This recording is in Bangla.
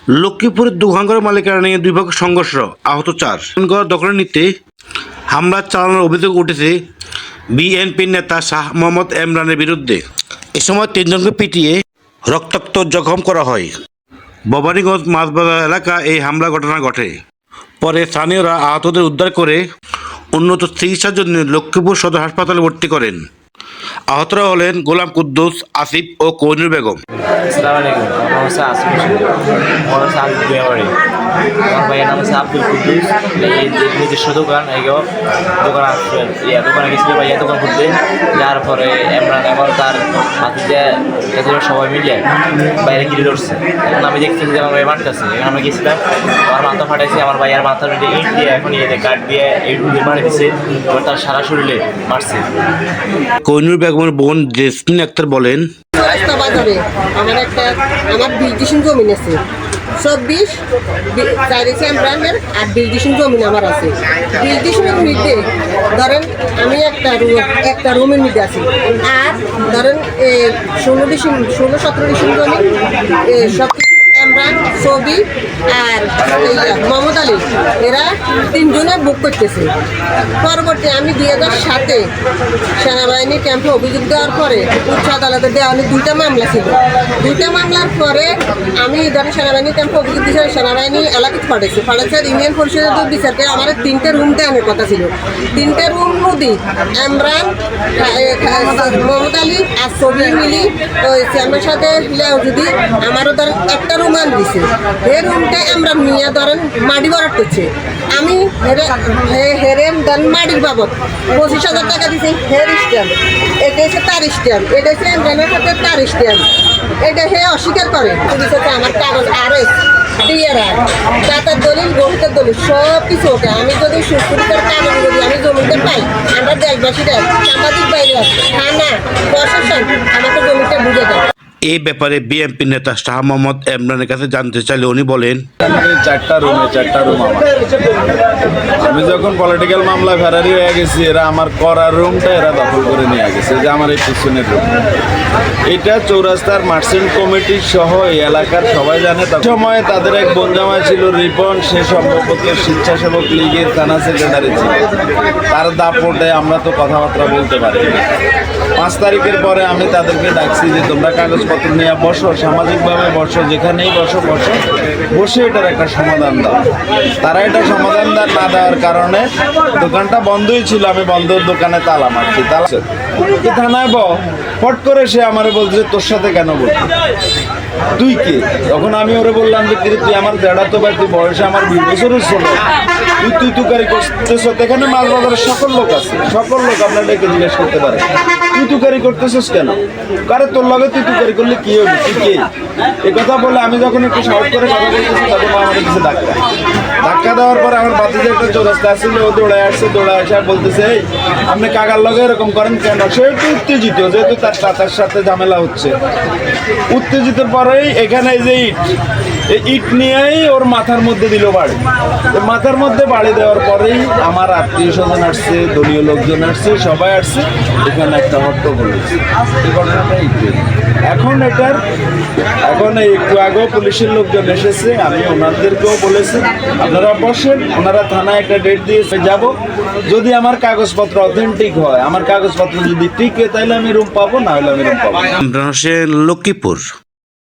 লক্ষ্মীপুরের দোকানঘর মালিকানা নিয়ে দুই পক্ষের সংঘর্ষ, আহত 4। দোকানঘর দখলে নিতে হামলা চালানোর অভিযোগ উঠেছে বিএনপির নেতা শাহ মোহাম্মদ এমরানের বিরুদ্ধে। এ সময় 3 জনকে পিটিয়ে রক্তাক্ত জখম করা হয়। ভবানীগঞ্জ মাছবাজার এলাকায় এই হামলা ঘটনা ঘটে। পরে স্থানীয়রা আহতদের উদ্ধার করে উন্নত চিকিৎসার জন্য লক্ষ্মীপুর সদর হাসপাতালে ভর্তি করেন। আহতরা হলেন গোলাম কুদ্দুস, আসিফ ও কোহিনুর বেগম। আসসালামু আলাইকুম। আমার হচ্ছে আসিফ আমার হচ্ছে আব্দুল বিহারি। আমার ভাইয়ের নাম হচ্ছে আব্দুল কুদ্দুস। এই নিজস্ব দোকান দোকানে গেছিল ভাইয়া দোকান খুলতে। যার পরে এমরান এখন তার হাতে দিয়ে সবাই মিলে বাইরে গিরে ধরছে। এখন আমি দেখছি যে আমার ভাই মারতেছে। এখন আমরা গেছিলাম, আমার মাথা ফাটাইছে, আমার ভাইয়ার মাথার মধ্যে ইট দিয়ে এখন কাঠ দিয়ে এই দিয়ে মারে দিছে। এবার তার সারা শরীরে মারছে। কোহিনুর বেগমের বোন জেসমিন আক্তার বলেন, বাজারে আমার 20 ডিসিম জমিন আছে, 24 এমরানের আর 20 ডিসিম জমিন আমার আছে। 20 ডিসিমের মধ্যে ধরেন আমি একটা রুমের মধ্যে আছি, আর ধরেন 16-17 ডিসিম জমিন সব এমরান, ছবি আর মোহাম্মদ আলী, এরা 3 জনে বুক করতেছে। পরবর্তী আমি 2007-এ সেনাবাহিনী ক্যাম্পে অভিযোগ দেওয়ার পরে উচ্চ আদালতে দেওয়া 2টা মামলা ছিল। 2টা মামলার পরে আমি ধরেন সেনাবাহিনী ক্যাম্পে অভিযোগ দিয়েছি, সেনাবাহিনী এলাকাতে পাঠাইছে ইউনিয়ন পরিষদের বিচারকে আমার 3টে রুম দেওয়ার কথা ছিল। 3টে রুম নদী এমরান, মোহাম্মদ আলী আর ছবি মিলি চেয়ারম্যানের সাথে যদি আমারও ধরেন একটা রুম আন দিছে। এই রুমটা আমরা নিয়ে ধরেন মাটি ভরাট করছে। আমি হেরে ধরেন মাটির বাবদ 25,000 টাকা দিচ্ছি। হের স্ট্যাম্প, এটা হচ্ছে তার স্ট্যাম্প, এটা হচ্ছে এমরানের সাথে তার স্ট্যাম্প। এটা হে অস্বীকার করে। পুলিশ হচ্ছে আমার কাগজ আরএস টিআরআর যাতার দলিল, গরিবের দলিল সব কিছু ওকে। আমি যদি সুস্থতার কাগজ যদি আমি জমিতে পাই, আমরা দেশবাসীরা সাংবাদিক বাইরে থানা প্রশাসন আমাকে জমিটা বুঝে দেয়। এই ব্যাপারে বিএনপি নেতা শাহ মোহাম্মদ এমরানের কাছে জানতে চাইলে উনি বলেন, 4টা রুম আমার। আমি যখন পলিটিক্যাল মামলা ফেরারি হয়ে গেছি, এরা আমার করার রুমটা এরা দখল করে নিয়ে গেছে, যে আমার এই পিছনের রুম। এটা চৌরাস্তার মার্চেন্ট কমিটি সহ এই এলাকার সবাই জানে। সময় তাদের এক বনজামাই ছিল রিপন, সে সম্ভবত স্বেচ্ছাসেবক লীগের থানা সেক্রেটারি ছিল। তার দাপটে আমরা তো কথাবার্তা বলতে পারি। 5 তারিখের পরে আমি তাদেরকে ডাকছি যে তোমরা কাগজপত্র নিয়ে বসো, সামাজিকভাবে বসো, যেখানেই বসে এটার একটা সমাধান দাও। তারা এটা সমাধান না দেওয়ার কারণে দোকানটা বন্ধই ছিল। আমি বন্ধ দোকানে তালা মারছি। থানায় ফট করে সে আমারে বলছে তোর সাথে কেন বলছি, তুই কে? তখন আমি ওরে বললাম যে তুই আমার দেড়াতো ভাই, তুই বয়সে আমার 20 বছরের ছোট, তুই তুকারি করতেছ। এখানে মাছ বাজারের সকল লোক আছে, সকল লোক আপনার ডেকে জিজ্ঞেস করতে পারে তুই তুকারি করতেছিস কেন? কারে তোর লগে তুই তুকারি করলে কি হবে, তুই কে? এ কথা বলে আমি যখন একটু সাহস করে কথা বলতেছি, তখন আমাদের কিছু ধাক্কা দেওয়ার পরে আমার বাতিতে একটা চৌরাস্তা আসছিল, ও দৌড়ে আসে আর বলতেছে এই আপনি কাকার লগে এরকম করেন কেন? সে একটু উত্তেজিত, যেহেতু তার চাচার সাথে ঝামেলা হচ্ছে। উত্তেজিত পরেই এখানে যে ইট নিয়েই ওর মাথার মধ্যে দিল বাড়ি। মাথার মধ্যে বাড়ি দেওয়ার পরেই আমার আত্মীয় স্বজন আসছে, দলীয় লোকজন আসছে, সবাই আসছে, এখানে একটা হট্টগোল হয়েছে। এই ঘটনাটাই এখন একটু আগেও পুলিশের লোকজন এসেছে, আমি ওনাদেরকেও বলেছি আপনারা বসেন, ওনারা থানায় একটা ডেট দিয়েছে যাব। যদি আমার কাগজপত্র অথেন্টিক হয়, আমার কাগজপত্র যদি টিকে, তাহলে আমি রুম পাবো, না হলে আমি রুম পাবো। লক্ষ্মীপুর।